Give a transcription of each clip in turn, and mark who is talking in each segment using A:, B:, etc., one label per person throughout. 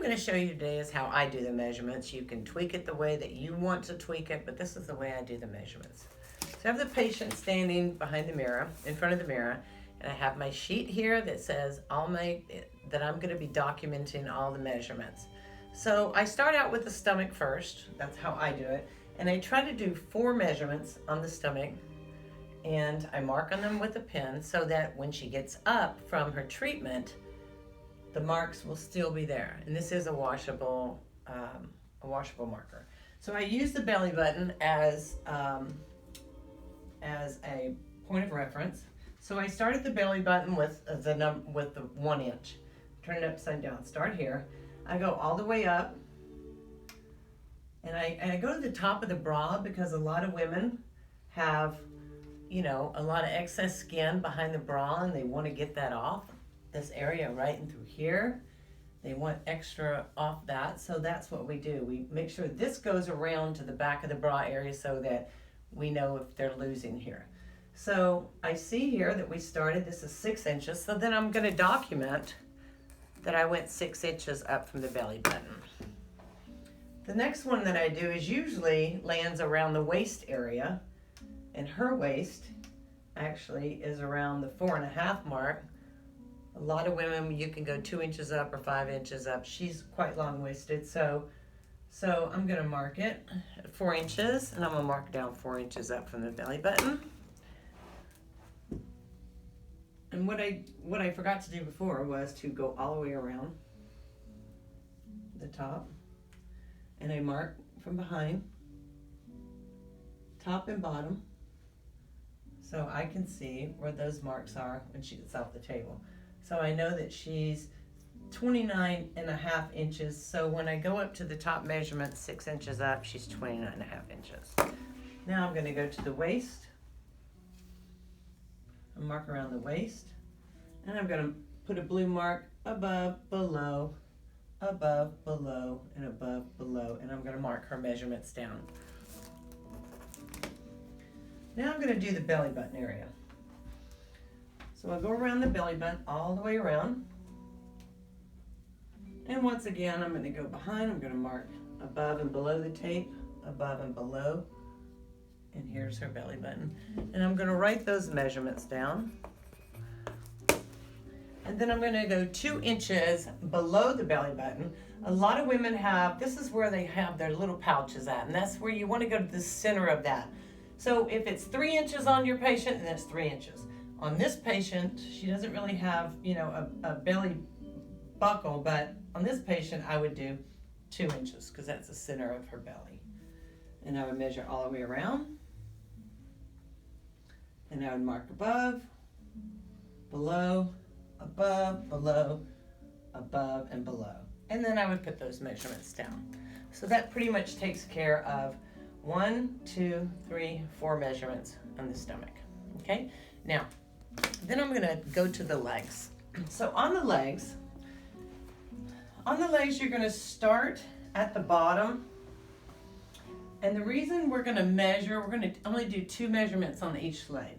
A: going to show you today is how I do the measurements. You can tweak it the way that you want to tweak it, but this is the way I do the measurements. So I have the patient standing behind the mirror, in front of the mirror, and I have my sheet here that says that I'm going to be documenting all the measurements. So I start out with the stomach first. That's how I do it. And I try to do 4 measurements on the stomach, and I mark on them with a pen so that when she gets up from her treatment, the marks will still be there. And this is a washable marker. So I use the belly button as a point of reference. So I start at the belly button with the 1 inch. Turn it upside down. Start here. I go all the way up, and I go to the top of the bra because a lot of women have, a lot of excess skin behind the bra, and they want to get that off. This area right in through here, they want extra off that, so that's what we do. We make sure this goes around to the back of the bra area so that we know if they're losing here. So I see here that we started, this is 6 inches, so then I'm going to document that I went 6 inches up from the belly button. The next one that I do is usually lands around the waist area, and her waist actually is around the 4.5 mark. A lot of women, you can go 2 inches up or 5 inches up. She's quite long-waisted, so I'm going to mark it at 4 inches, and I'm going to mark down 4 inches up from the belly button. And what I forgot to do before was to go all the way around the top, and I mark from behind, top and bottom, so I can see where those marks are when she gets off the table. So I know that she's 29.5 inches, so when I go up to the top measurement, 6 inches up, she's 29.5 inches. Now I'm going to go to the waist, and mark around the waist, and I'm going to put a blue mark above, below, and above, below, and I'm going to mark her measurements down. Now I'm going to do the belly button area. So I'll go around the belly button all the way around. And once again, I'm going to go behind. I'm going to mark above and below the tape, above and below. And here's her belly button. And I'm going to write those measurements down. And then I'm going to go 2 inches below the belly button. A lot of women have, this is where they have their little pouches at, and that's where you want to go to the center of that. So if it's 3 inches on your patient, then it's 3 inches. On this patient, she doesn't really have, a belly buckle, but on this patient, I would do 2 inches because that's the center of her belly. And I would measure all the way around. And I would mark above, below, above, below, above, and below. And then I would put those measurements down. So that pretty much takes care of 1, 2, 3, 4 measurements on the stomach. Okay? Now, then I'm going to go to the legs. So on the legs, you're going to start at the bottom. And the reason we're going to measure, we're going to only do 2 measurements on each leg.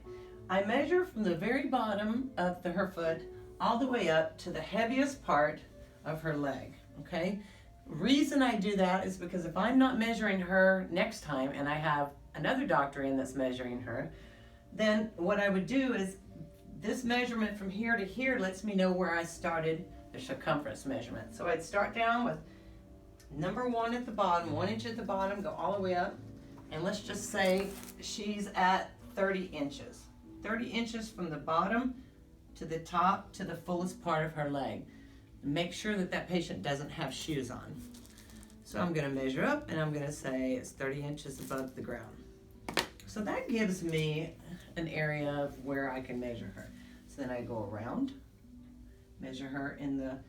A: I measure from the very bottom of her foot all the way up to the heaviest part of her leg, okay? Reason I do that is because if I'm not measuring her next time and I have another doctor in that's measuring her, then what I would do is this measurement from here to here lets me know where I started the circumference measurement. So I'd start down with number 1 at the bottom, 1 inch at the bottom, go all the way up, and let's just say she's at 30 inches. 30 inches from the bottom to the top to the fullest part of her leg. Make sure that that patient doesn't have shoes on. So I'm going to measure up, and I'm going to say it's 30 inches above the ground. So that gives me an area of where I can measure her. So then I go around, measure her in the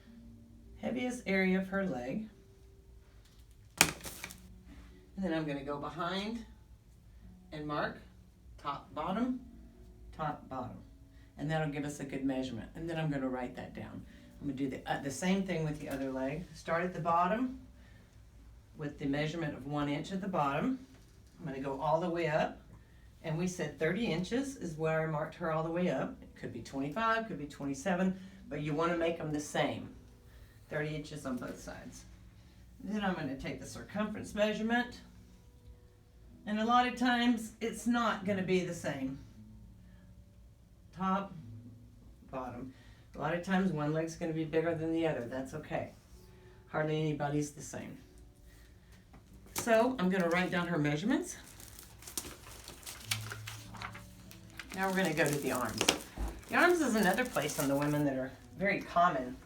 A: heaviest area of her leg. And then I'm going to go behind and mark top, bottom, and that'll give us a good measurement. And then I'm going to write that down. I'm going to do the same thing with the other leg. Start at the bottom with the measurement of 1 inch at the bottom. I'm going to go all the way up, and we said 30 inches is where I marked her all the way up. It could be 25, could be 27, but you want to make them the same. 30 inches on both sides. Then I'm going to take the circumference measurement, and a lot of times it's not going to be the same. Top, bottom. A lot of times one leg's going to be bigger than the other. That's okay. Hardly anybody's the same. So I'm going to write down her measurements. Now we're going to go to the arms. The arms is another place on the women that are very common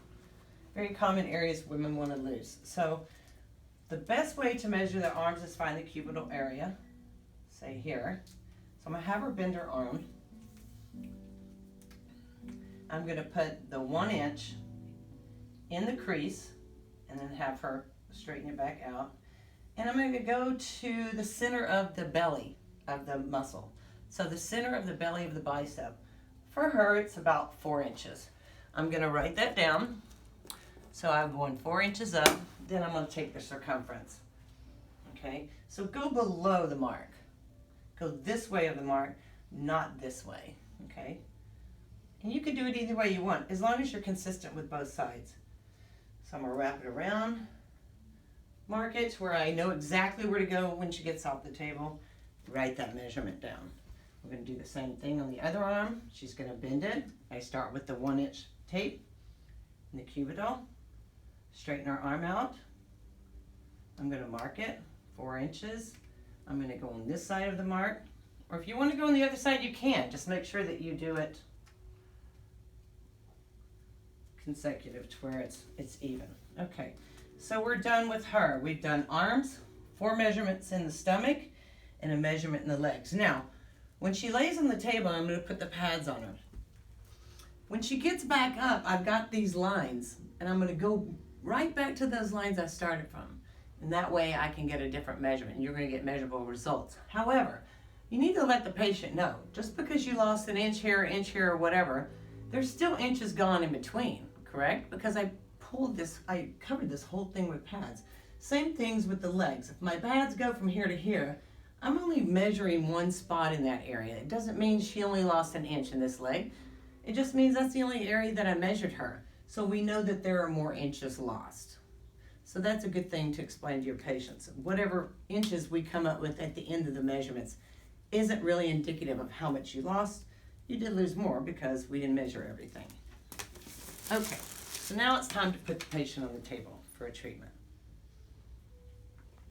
A: areas women want to lose. So the best way to measure the arms is find the cubital area, say here. So I'm going to have her bend her arm. I'm going to put the 1 inch in the crease and then have her straighten it back out. And I'm going to go to the center of the belly of the muscle. So the center of the belly of the bicep. For her, it's about 4 inches. I'm going to write that down. So I'm going 4 inches up, then I'm going to take the circumference. Okay, so go below the mark. Go this way of the mark, not this way. Okay, and you can do it either way you want, as long as you're consistent with both sides. So I'm going to wrap it around, mark it where I know exactly where to go when she gets off the table, write that measurement down. We're going to do the same thing on the other arm. She's going to bend it. I start with the 1 inch tape in the cubital, straighten our arm out. I'm going to mark it 4 inches. I'm going to go on this side of the mark, or if you want to go on the other side, you can. Just make sure that you do it consecutive to where it's even. Okay, so we're done with her. We've done arms, 4 measurements in the stomach, and a measurement in the legs. Now, when she lays on the table, I'm going to put the pads on her. When she gets back up, I've got these lines, and I'm going to go right back to those lines I started from. And that way I can get a different measurement, and you're going to get measurable results. However, you need to let the patient know, just because you lost an inch here, or whatever, there's still inches gone in between, correct? Because I covered this whole thing with pads. Same things with the legs. If my pads go from here to here, I'm only measuring one spot in that area. It doesn't mean she only lost an inch in this leg. It just means that's the only area that I measured her. So we know that there are more inches lost. So that's a good thing to explain to your patients. Whatever inches we come up with at the end of the measurements isn't really indicative of how much you lost. You did lose more because we didn't measure everything. Okay, so now it's time to put the patient on the table for a treatment.